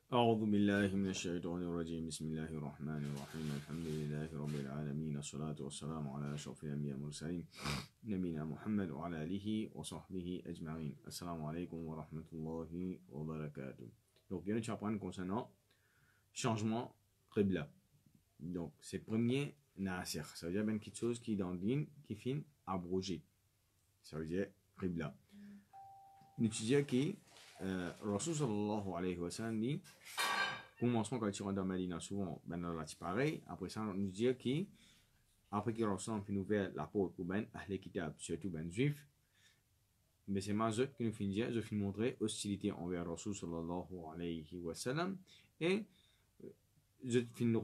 أعوذ بالله من الشيطان الرجيم بسم الله الرحمن الرحيم الحمد لله رب العالمين الصلاة والسلام على أشرف الأنبياء والمرسلين نبينا محمد وعلى آله وصحبه أجمعين. Assalamu alaikum wa rahmatullahi wa barakatuh. Donc, il y a une apprendre concernant changement qibla. Donc, c'est premier nasir. Ça veut dire bien quelque chose qui dans le din qui finit abrogé. Ça veut dire qibla. Nous disons que Rasul sallallahu alayhi wa sallam dit commencement quand il rentre dans Medina souvent ben là c'est pareil. Après ça nous dit que après que Rasul fait ouvert la porte pour ben ahl kitab surtout ben juif, mais c'est mazot qui nous fait dire je finis montrer hostilité envers Rasul sallallahu alayhi wa sallam et je finis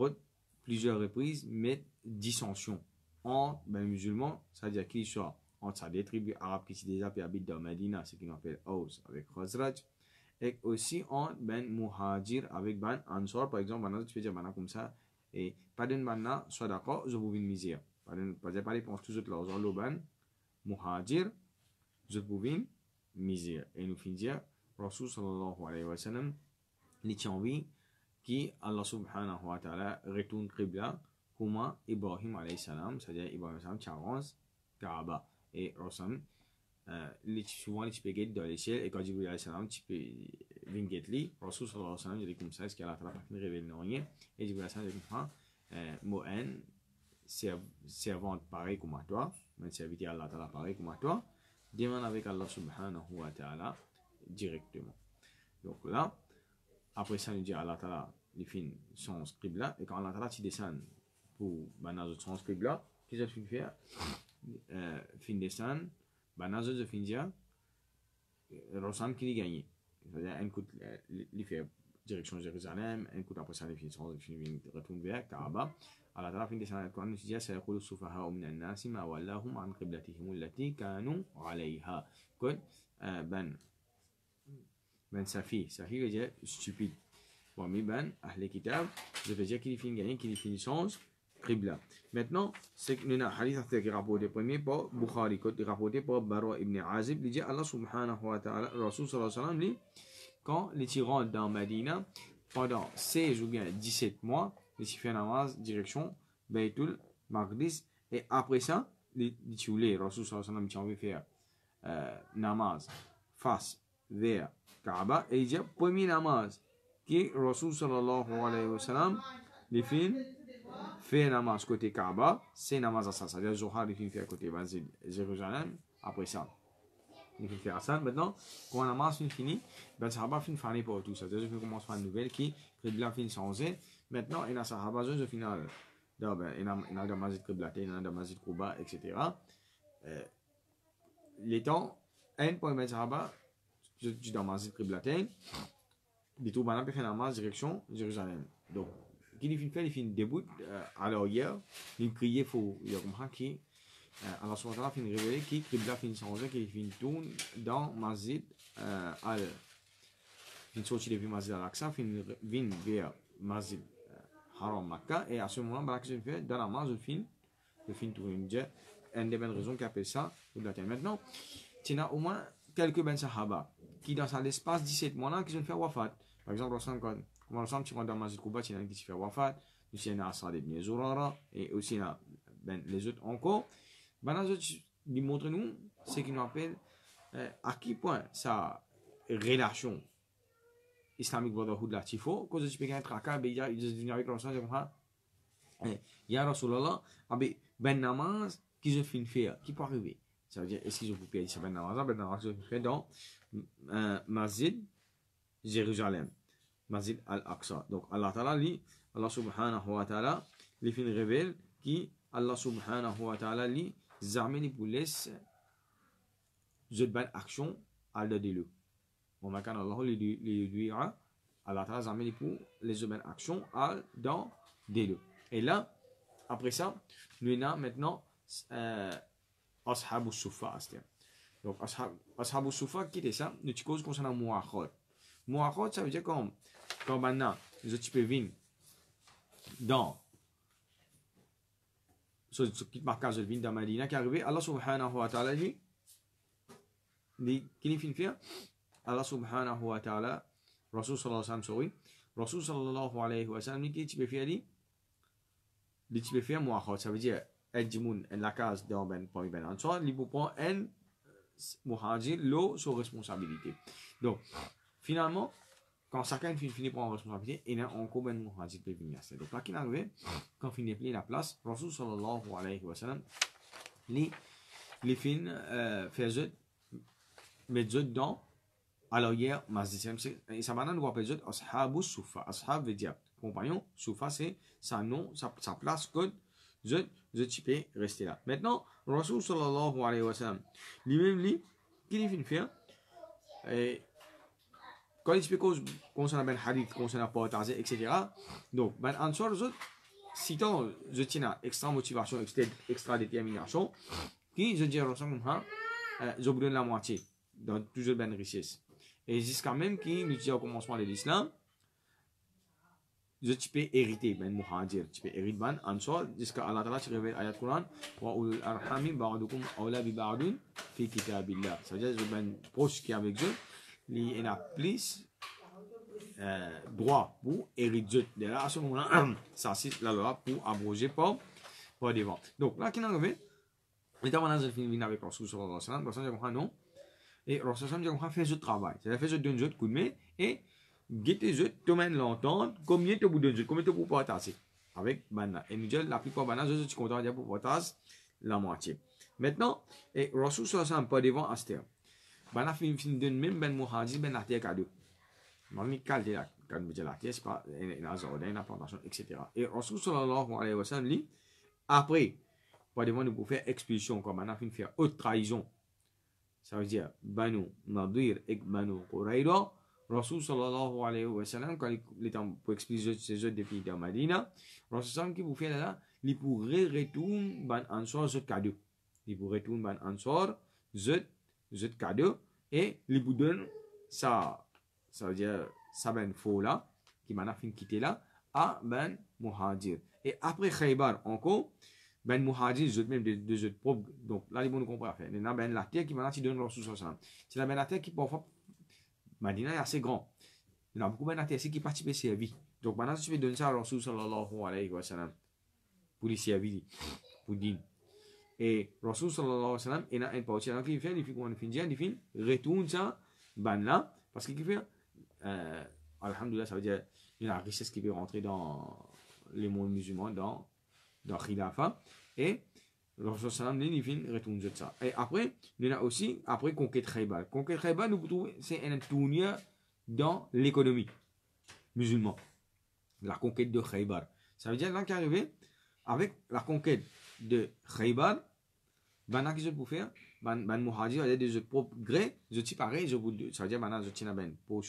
plusieurs reprises mais dissension entre ben musulmans, c'est-à-dire qu'ils soient entre des tribus arabes qui sont déjà habitent dans Medina, ce qu'on appelle Aus avec Khazraj, et aussi entre ben Muhajir avec ben Ansar, par exemple, tu peux dire ben comme ça, et pas d'une banna, soit d'accord, je vous viens de misère. Pas dire pas les penses tous autres là, le ben Muhajir, je vous viens de misère. Et nous finissons dire, Rasul sallallahu alayhi wa sallam, les envie qui Allah subhanahu wa ta'ala retourne Qibla, comme Ibrahim alayhi salam, c'est-à-dire Ibrahim alayhi salam, Charans, Kaaba. Et Rasul, souvent les spaghettis dans les ciels, et quand Jibril alayhi salam, tu peux vingetli, Rasul sallallahu alayhi wa sallam, il dit comme ça, est-ce qu'Allah ta'ala pas révélé rien, et Jibril alayhi salam, il dit Mo'en, servante pareil comme à toi, mais serviteur Allah ta'ala pareil comme à toi, demande avec Allah subhanahu wa ta'ala directement. Donc là, après ça, nous dit Allah ta'ala, il fait son qibla, et quand Allah ta'ala, tu descends pour notre son qibla, qu'est-ce que tu fais? Fin descendre, banazos de findia, Rosan qui gagne. C'est-à-dire, un coup, il fait direction Jérusalem, un coup après ça, il retourne vers Kaaba. Allah ta'ala fin descendre, quand nous dit, c'est le soufaha min an-nasi ma wallahum an qiblatihim allati kanu alayha. Ben Safi veut dire stupide. Bon, mais ben, ahl kitab, je veux dire qu'il finit gagner, qu'il finit change. Qibla. Maintenant, c'est que nous avons un hadith qui est rapporté premier par Bukhari, qui est rapporté par Bara ibn Azib, il dit Allah subhanahu wa ta'ala, Rasul sallallahu alayhi wa sallam, dit quand les tyrans dans Medina, pendant 16 ou bien 17 mois, ils font namaz direction Baytul Maqdis, et après ça, les tyrans, Rasul sallallahu alayhi wa sallam, qui ont envie de faire namaz face vers Kaaba, et il dit premier namaz qui Rasul sallallahu alayhi wa sallam, les films, fait namaz côté Kaaba, c'est namaz à ça. C'est-à-dire, Zohar, il fait à côté Jérusalem. Après ça, il fait faire ça. Maintenant, quand namaz est fini, ben, Sahaba fin fané pour tout ça. C'est-à-dire, je commence par une nouvelle qui, Qibla fin changé. Maintenant, il y a Sahaba, je final. Il y a le Masjid Qibla, il y a le Masjid Quba, etc. Les temps, un point de Sahaba, je dis dans le Masjid Qibla, du tout, ben, il fait namaz direction Jérusalem. Donc, il fait une début alors hier il criait faut il y a comprend qui alors ce matin il révélé qui Qibla fin changer qui fin tourne dans Masjid al fin sorti depuis Masjid al-Aqsa fin vient vers Masjid Haram Makkah et à ce moment là que je fais dans la Masjid le fin tourne une des bonnes raisons qui appelle ça maintenant tu as au moins quelques ben sahaba qui dans l'espace 17 mois là qui ont fait wafat par exemple Ensemble, tu rentres dans Masjid Quba, tu as un qui se fait wafat, tu as un Asad ibn Zurara, et aussi les autres encore. Ben, les autres, ils montrent nous ce qu'ils nous appellent à quel point sa relation islamique brotherhood là, il faut, quand tu peux gagner un tracas, ils viennent avec l'ensemble, il y a Rasulallah, ben namaz qu'ils ont fait faire, qui peut arriver. Ça veut dire, est-ce qu'ils ont pu payer ça ben namaz qu'ils ont fait dans Masjid Jérusalem. Masjid al-Aqsa. Donc Allah Ta'ala dit, Allah subhanahu wa ta'ala, les fins révèle qui Allah subhanahu wa ta'ala dit, zameni pour laisse cette bonne action à la délu. Bon, maintenant Allah lui dira, Allah Ta'ala zameni pour les bonnes actions à dans délu. Et là, après ça, nous avons maintenant Ashab al-Sufa. Donc Ashab al-Sufa, qui est ça? Nous te cause concernant Mu'akhad. Mu'akhad, ça veut dire comme quand maintenant, tu peux venir dans ce petit marquage de dans Medina qui est arrivé, Allah subhanahu wa ta'ala dit, qu'il finit faire, Allah subhanahu wa ta'ala, Rasul sallallahu alayhi wa sallam, Rasul sallallahu alayhi wa sallam, qui tu peux faire, tu peux faire muakhad, ça veut dire, Edjimoun, en la case dans ben, parmi ben ansar, il peut prendre un muhajir, l'eau, sous responsabilité. Donc, finalement, quand chacun finit pour prendre responsabilité, il y a encore ben muhajir qui peut venir. Donc, là, qui arrive, quand il finit la place, Rasul sallallahu alayhi wa sallam, les fins faisait mettre dans alors hier masjid et ça maintenant nous rappelle ashabu sufa ashab veut dire compagnon sufa c'est sa nom sa place que je peux rester là maintenant Rasul sallallahu alayhi wa sallam lui-même qu'il finit faire et quand il explique concernant ben hadith concernant partager etc. donc ben answer citant je tiens extra motivation extra détermination qui je dis Rasul je vous donne la moitié dans toujours ben richesse. Et jusqu'à même qui nous dit au commencement de l'islam, tu peux hériter ben muhajir, tu peux hériter ben ansar jusqu'à Allah Ta'ala tu révèle ayat Quran wa ulul arhami ba'dukum awla bi ba'dun fi kitabillah. Ça veut dire que ben proche qui avec eux, il a plus droit pour hériter de là à ce moment-là, ça c'est la loi pour abroger par devant. Donc là qui n'a arrivé, l'état maintenant je finis avec Rasul sallallahu alayhi wa sallam, parce que je comprends non. Et Rasul sallallahu alayhi wa sallam fait ce travail, c'est-à-dire fait ce donne ce coup de main et guetter ce domaine longtemps, combien tu donnes ce, combien tu peux partager avec Bana. Et nous disons la plupart Bana, je suis content de pour partager la moitié. Maintenant, et Rasul sallallahu alayhi wa sallam pas devant Aster. Bana fin donne même ben muhajir ben la terre cadeau. Mami calde la quand me dit la terre c'est pas une azordin, une plantation etc. Et Rasul sallallahu alayhi wa sallam lui après pas devant nous pour faire expulsion comme Bana fin faire haute trahison. Ça veut dire Banu Nadir et Banu Qurayda. Rasul sallallahu alayhi wa sallam, quand il était pour expliquer ces autres depuis dans Madina, Rasul sallam qui vous fait là, il pourrait retourner ban ansor ce cadeau. Il pourrait retourner ban ansor ce cadeau et il vous donne ça veut dire ça ben faux là, qui m'a fin quitter là, à ben muhajir. Et après Khaybar encore, ben muhajir je même de propre donc là les bons comprend à faire il y a ben la terre qui maintenant tu donne Rasul sallallahu alayhi wa sallam c'est la ben la terre qui parfois Madina est assez grand il y a beaucoup ben la terre qui participe à servir donc maintenant tu peux donner ça à Rasul sallallahu alayhi wa sallam pour les servir pour dire et Rasul sallallahu alayhi wa sallam il a un parti alors qu'il fait il fait qu'on finit il fait retourne ça ben là parce qu'il fait alhamdoulilah ça veut dire il y a la richesse qui peut rentrer dans les mondes musulmans dans Khilafa et Rasul sallam il fin retourne de ça et après il y a aussi après conquête Khaybar nous trouvons c'est un tournure dans l'économie musulmane la conquête de Khaybar ça veut dire là qu'arrivé avec la conquête de Khaybar ben qu'est-ce que pour faire ben muhajir il y a des propres gré je dis pareil je vous ça veut dire maintenant je tiens ben pour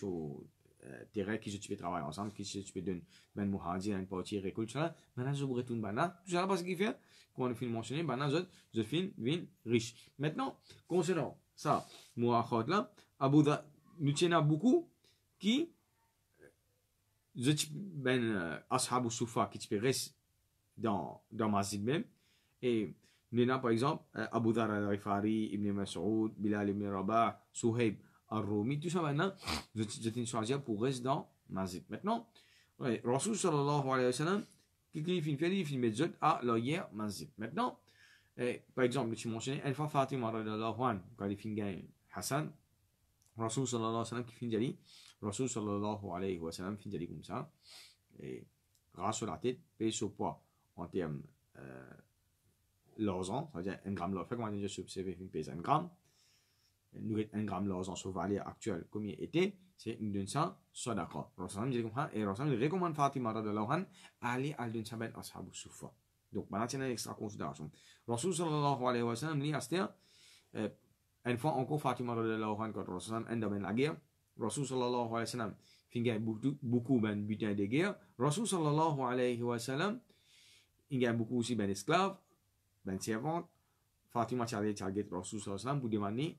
terrain qui tu peux travailler ensemble qui tu peux donner ben muhajir une partie récolte ça maintenant je vous retourne bana tout ça parce qu'il fait quand on finit mentionner maintenant je finis riche maintenant concernant ça muakhad là Abu Dha nous tiens beaucoup qui je ben ashabu sufa qui tu peux rester dans masjid même et nous avons par exemple Abu Dhar al-Ghifari Ibn Mas'ud Bilal ibn Rabah Suhaib Ar-Rumi, tout ça maintenant, je t'ai choisi pour rester dans Masjid. Maintenant, Rasul sallallahu alayhi wa sallam, qui finit mettre à l'hier Masjid. Maintenant, par exemple, tu mentionnais, une fois Fatima radhiyallahu anha, quand il finit Hassan, Rasul sallallahu alayhi wa sallam qui finit Rasul sallallahu alayhi wa sallam finit comme ça, et grâce à la tête, pèse au poids en termes l'argent, c'est-à-dire 1 gramme l'argent, comment dire, je pèse 1 gramme. Nous avons 1 gramme l'argent sur valeur actuelle comme il était, c'est une donne ça, soit d'accord. Et Rasul recommande Fatima radhiyallahu anha aller à donner ça ben ashabu sufa. Donc maintenant c'est une extra considération. Rasul sallallahu alayhi wa sallam dit à une fois encore Fatima radhiyallahu anha quand Rasul est dans la guerre, Rasul sallallahu alayhi wa sallam finit beaucoup ben butin de guerre. Rasul sallallahu alayhi wa sallam il y a beaucoup aussi ben esclaves, ben servantes. Fatima charge Rasul sallallahu alayhi wa sallam pour demander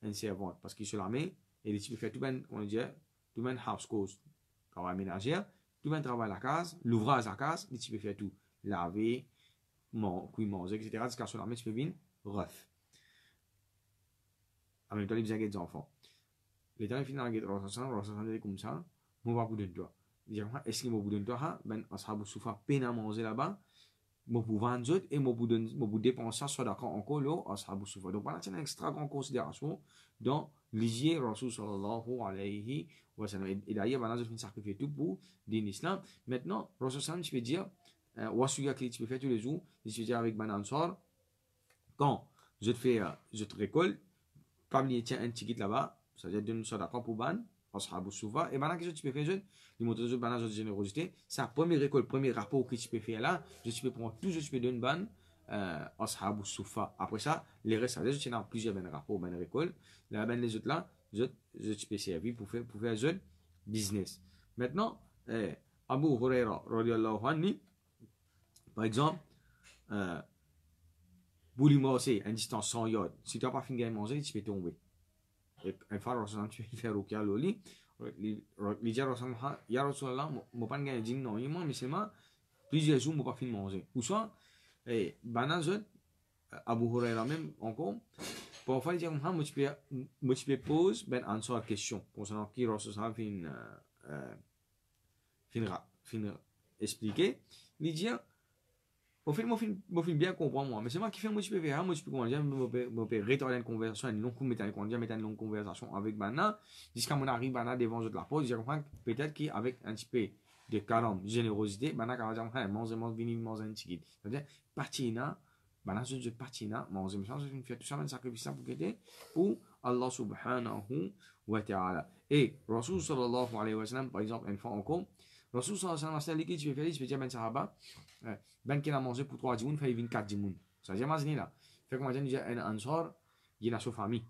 un servante parce qu'il se la met et il peut faire tout ben on dit tout ben house chores travail ménagère tout ben travail à la case l'ouvrage à la case il peut faire tout laver manger etc. jusqu'à se la met tu peux venir ref en même temps il besoin des enfants les temps il finit dans la guerre Rasul sallallahu alayhi wa sallam comme ça on va vous donner toi est-ce que vous donne toi, ben, Ashab Soufa peine à manger là-bas, moi pour vendre et moi pour dépenser ça d'accord encore là, Ashab Soufa. Donc voilà, c'est une extra grande considération dans l'hygiène Rasul sallallahu alayhi wa sallam. Et d'ailleurs, maintenant, je vais sacrifier tout pour din l'islam. Maintenant, Rasul sallam, je peux dire, wasuya que tu peux faire tous les jours, je peux dire avec Ben Ansar, quand je te récolte, pas me tiens un ticket là-bas, c'est-à-dire donne ça d'accord pour ban, Ashab Soufa, et maintenant, qu'est-ce que tu peux faire, je lui montre de ban de générosité, c'est la première récolte, premier rapport que tu peux faire là, je peux prendre tout, je peux donner ban, Ashab Soufa. Après ça, les restes, je tiens dans plusieurs ben rapports, ben récolte, là, ben les autres là, je peux servir pour faire un business. Maintenant, Abu Huraira, radiallahu anhu, par exemple, pour lui manger à une distance 100 yards, si tu n'as pas fini de manger, tu peux tomber. Et une fois, tu peux faire au cas où il dit, ya Rasulallah, je ne peux pas gagner non, mais seulement plusieurs jours, je ne peux pas finir de manger. Ou soit, banazot, Abu Huraira même encore, parfois il dit, moi je peux poser ben answer à question concernant qui Rasulallah fin expliquer, il dit, moi je bien comprendre moi, mais c'est moi qui fais moi je peux faire, moi je peux comment dire, je peux retarder une conversation, une longue conversation avec Bana, jusqu'à mon arrive Bana devant la pause, je comprends peut-être qu'avec un petit peu de calme, générosité, Bana quand on dit manger un petit, c'est-à-dire patina, Bana je patina, manger, mais ça je fais tout ça un sacrifice pour que pour Allah subhanahu wa ta'ala. Et Rasul sallallahu alayhi wa sallam par exemple une fois encore, Rasul sallallahu alayhi wa sallam qui tu fais faire, je peux dire ben sahaba, ben qui a mangé pour 3 dimoun, fait 24 dimoun. Ça veut dire mazini là. Fait que moi j'ai un ansar, il a sa famille.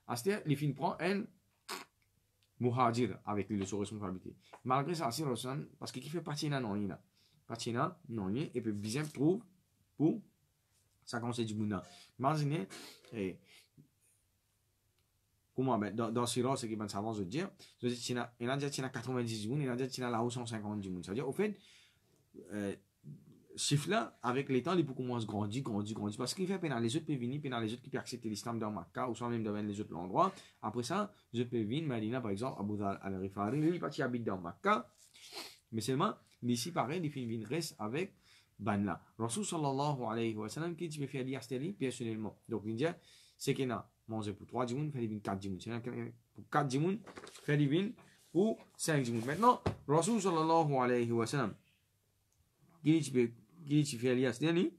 À ce il finit prend un muhajir avec lui de sa responsabilité. Malgré ça, c'est Rasul parce qu'il fait partie d'un non là. Partie d'un non et puis bien trouve pour ça conseille du mouna. Mazini comment ben dans Sira c'est qui ben savant de dire, je dis il a dit qu'il a 90 dimoun, il a dit qu'il a là 150 dimoun. Ça veut dire au fait chiffre là, avec les temps, il peut commencer à grandir, parce qu'il fait pendant les autres peuvent venir, pendant les autres qui peuvent accepter l'islam dans Makkah, ou soit même dans les autres endroits. Après ça, je peux venir, Medina par exemple, Abu Dhar al-Rifari, lui, il habite dans Makkah, mais seulement, ici, pareil, il fait une reste avec Banla. Rasul sallallahu alayhi wa sallam, qui tu peux faire l'Iasteli, personnellement. Donc, il dit, c'est qu'il a mangé pour 3 djimoun, fait 4 djimoun. C'est pour 4 djimoun, fait pour 5 djimoun. Maintenant, Rasul sallallahu alayhi wa sallam, qui tu fais l'Iasteli,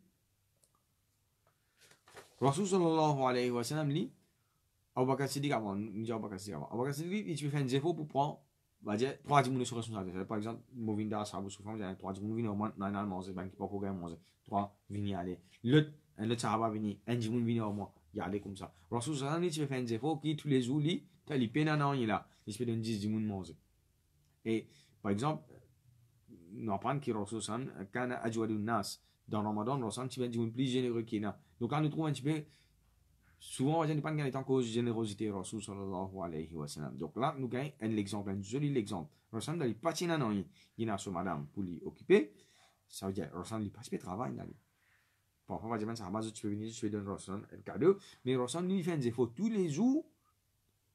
Rasul sallallahu alayhi wa sallam, lui, Abu Bakr Siddiq avant, Abu Bakr Siddiq, il fait un effort pour prendre, va dire, 3 djimoun sur responsabilité. Par exemple, Movinda, Sahabou Soufam, j'ai 3 djimoun, vini au moins, non, non, manger, ben, qui pas programme manger. 3, vini aller. L'autre Sahaba vini, un djimoun vini au moins, y aller comme ça. Rasul sallallahu alayhi wa sallam, il fait un effort qui, tous les jours, il peine à non, il a, il fait 10 djimoun manger. Et, par exemple, nous apprenons que Rasul sallallahu alayhi wa sallam, kana ajwadun nas, dans Ramadan, Rasul sallallahu alayhi wa sallam, plus généreux qu'il y a. Donc, quand nous trouvons un petit peu, souvent, on ne pas gagner tant cause générosité Rasul sallallahu alayhi wa sallam. Donc là, nous gagnons un exemple, un joli exemple. Rasul n'a pas de non, il a son madame pour lui occuper. Ça veut dire, Rasul n'a pas de travail. Parfois, on va dire, ça va, tu peux venir, je vais donner Rasul un cadeau. Mais Rasul, lui, fait des efforts tous les jours,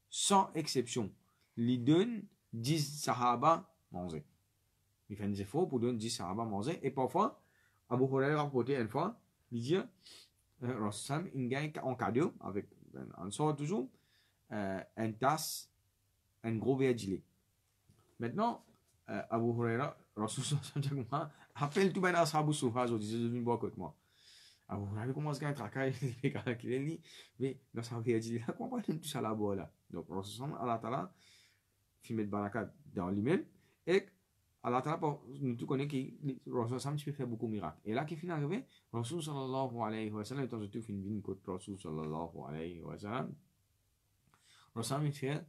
sans exception. Il donne 10 sahaba manger. Il fait des efforts pour donner 10 sahaba manger. Et parfois, Abu Hurairah a rapporté une fois, il dit, Rasul il gagne en cadeau avec un sort toujours une tasse, un gros verre de lait. Maintenant, Abu Hurairah, Rasul appelle tout le monde à Abu Soufa, je dis, je viens boire avec moi. Abu Hurairah commence à gagner travail, il dit, mais dans sa verre de lait, comment on tout ça là-bas là? Donc, Rasul Allah Ta'ala, il met barakat dans lui-même et Allah Ta'ala, nous tous connaissons que Rasul Sam peut faire beaucoup de miracles. Et là, qui finit arrivé, Rasul sallallahu alayhi wa sallam, étant tout finit une côte Rasul sallallahu alayhi wa sallam, Rasul il fait,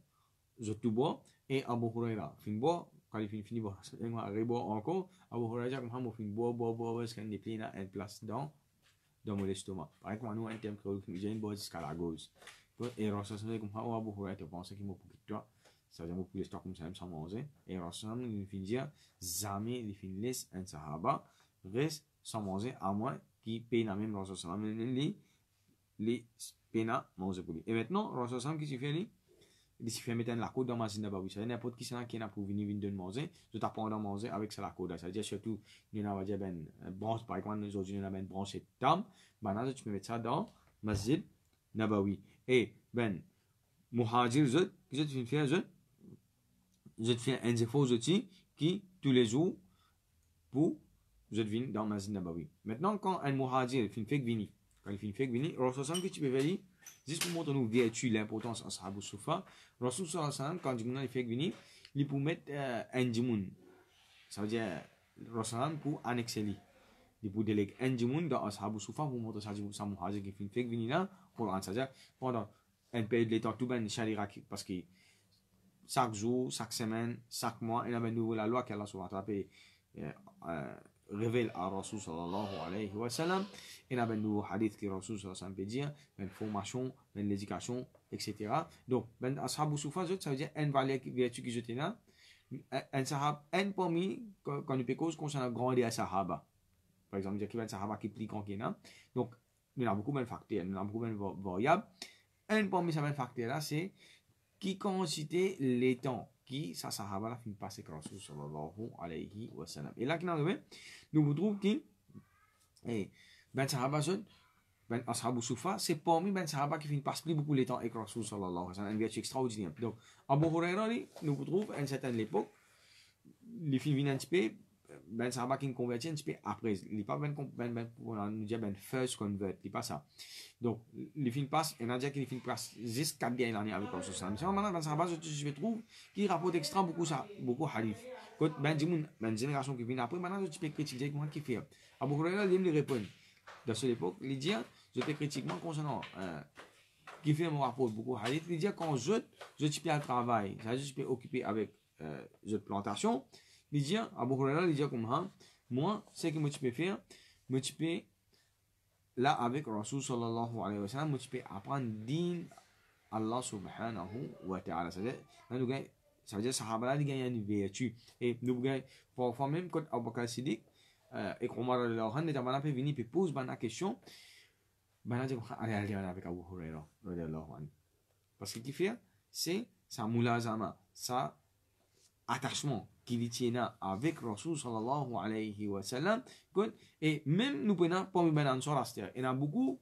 je tout bois, et Abu Hurairah fin bois, quand il finit bois, il reboit encore, Abu Hurairah, comme on fin bois, parce qu'il y a des pleins à une place dans mon estomac. Par exemple, nous, un terme que j'ai une bois jusqu'à la gauche. Et Rasul sallallahu alayhi wa sallam, Abu Hurairah, tu penses qu'il m'a pour toi. Ça veut dire que l'histoire comme ça sans manger. Et Rasul il finit dire jamais il finit laisse un sahaba reste sans manger à moins qu'il paye la même Rasul les peine à manger pour lui. Et maintenant Rasul qui fait lui si fait mettre la côte dans Masjid Nabawi, ça veut dire n'importe qui c'est là qui est là pour venir de manger, je t'apprends à manger avec ça la côte. Ça veut dire surtout, nous avons dit ben branche, par exemple, aujourd'hui nous avons une branche et tam, ben là tu peux mettre ça dans Masjid Nabawi. Et ben Muhajir, je te fais un effort qui tous les jours pour je viens dans Masjid Nabawi. Maintenant quand un Muhajir fait une fake vini, quand il fait une fake vini, Rasul que tu peux faire juste pour montrer nous vertu l'importance Ashabul Sufa, Rasul sallallahu quand il fait vini, il peut mettre un djimoun. Ça veut dire Rasul pour annexer lui. Il peut déléguer un djimoun dans Ashabul Sufa pour montrer ça Muhajir qui fait une fake vini là pour le c'est-à-dire pendant une période de temps tout ben Sharia parce que chaque jour, chaque semaine, chaque mois, il y a une nouvelle loi qu'Allah subhanahu wa ta'ala révèle à Rasul sallallahu alayhi wa sallam. Il y a un nouveau hadith que Rasul sallallahu alayhi wa sallam peut dire, une formation, une l'éducation, etc. Donc, ben ashabu sufa, ça veut dire une vertu qui j'étais là, un sahab, un parmi, quand on peut cause concernant grandir à sahaba. Par exemple, il y a un sahaba qui plie quand il y a. Donc, il y a beaucoup de facteurs, il y a beaucoup de variables. Un parmi ces facteurs là, c'est qui coïncide les temps qui sa sahaba la fin passer avec Rasul sallallahu alayhi wa sallam. Et là nous vous trouvons que ben sahaba ben ashabu sufa c'est parmi ben sahaba qui fin passe plus beaucoup les temps avec Rasul sallallahu alayhi wa sallam, une vertu extraordinaire. Donc Abu Huraira nous vous trouvons à une certaine époque les films viennent un petit peu ben sahaba qui convertit un petit peu après, il n'est pas ben nous dire ben first convert, il pas ça. Donc, les films passent, et on a dit que les films passent jusqu'à bien l'année avec Rasul sallam. C'est maintenant, dans sa base, je trouve qu'il rapporte extra beaucoup hadith. Quand ben génération qui vient après, maintenant, je peux critiquer comment qui fait. Abu Huraira, il me répond. Dans cette époque, il dit, je peux critiquer concernant qui fait mon rapport beaucoup hadith. Il dit, quand je peux à travail, je peux occuper avec de plantation. Il dit, Abu Huraira, il dit comme ça, moi, ce que je peux faire, je peux là avec Rasul sallallahu alayhi wa sallam, tu peux apprendre din Allah subhanahu wa ta'ala. Ça veut dire sahaba là, ils gagnent une vertu. Et nous gagnons, parfois même quand Abu Bakr Siddiq et Omar radiallahu anhu, ils ont venu et posent la question, allez avec Abu Huraira radiallahu anhu. Parce que ce qu'il fait, c'est sa mulazama, sa attachement qu'il tient avec Rasul sallallahu alayhi wa sallam. Et même nous prenons pour nous ben ansar il y en a beaucoup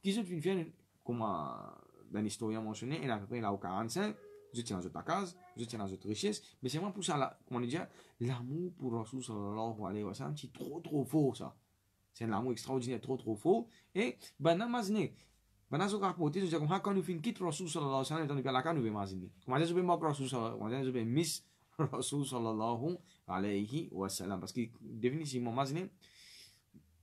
qui se font comme un historien mentionné, il y en a à peu près là au 45, je tiens dans ta case, je tiens dans notre richesse, mais c'est vraiment pour ça là, comment on dit, l'amour pour Rasul sallallahu alayhi wa sallam c'est trop fort ça. C'est un amour extraordinaire, trop fort. Et ben namazne ben azo rapporté, je dis comme quand nous fin quitte Rasul sallallahu alayhi wa sallam, dans la case nous imaginer. Comment je vais moquer Rasul sallallahu alayhi wa sallam, je vais miss Rasul sallallahu alayhi wa sallam parce que définitivement imaginer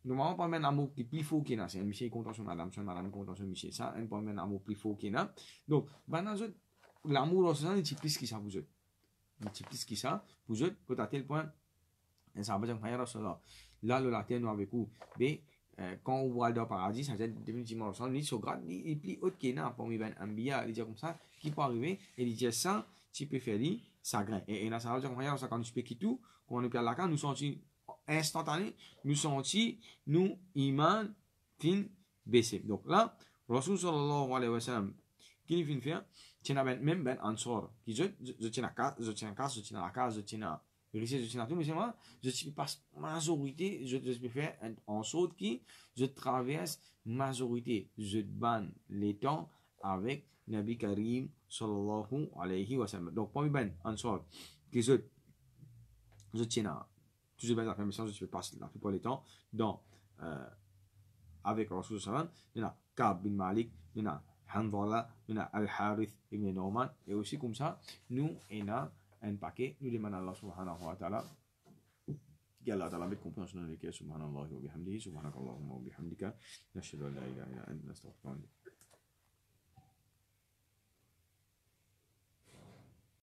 normalement pas un amour qui est plus fort qu'il y a, c'est un monsieur contention madame contention monsieur, ça un pas un amour plus fort qu'il y a. Donc l'amour Rasul c'est plus qui ça vous êtes, c'est plus qui ça vous êtes à tel point ça va dire frère Rasulullah là le latin nous avec vous mais quand on voit dans le paradis ça veut dire définitivement Rasul ni so grade ni plus haut qu'il y a parmi ben anbiya il dit comme ça qui peut arriver et il dit ça tu peux faire lui sagrin et là ça veut dire frère ça quand tu peux quitter tout quand on est là quand nous sentis instantané nous sentis nous iman fin baisser. Donc là Rasul sallallahu alayhi wa sallam qui fin faire tiens même ben ansor qui je tiens à la case je tiens à richesse je tiens à tout mais c'est moi je passe majorité je peux faire en sorte qui je traverse majorité je ban les temps avec Nabi Karim sallallahu alayhi wa sallam. Donc parmi ben ansor qui je tiens à toujours bien la même chose, je passe la plupart du temps dans avec Rasul sallam, il y a Ka'b bin Malik, il y a Hanzala, il y a Al-Harith ibn Nouman et aussi comme ça nous on a un paquet nous demandons à Allah subhanahu wa ta'ala Allah ta'ala met compréhension dans lesquelles subhanallah wa bihamdihi subhanakallahumma wa bihamdika nashhadu an la ilaha illa anta nastaghfiruka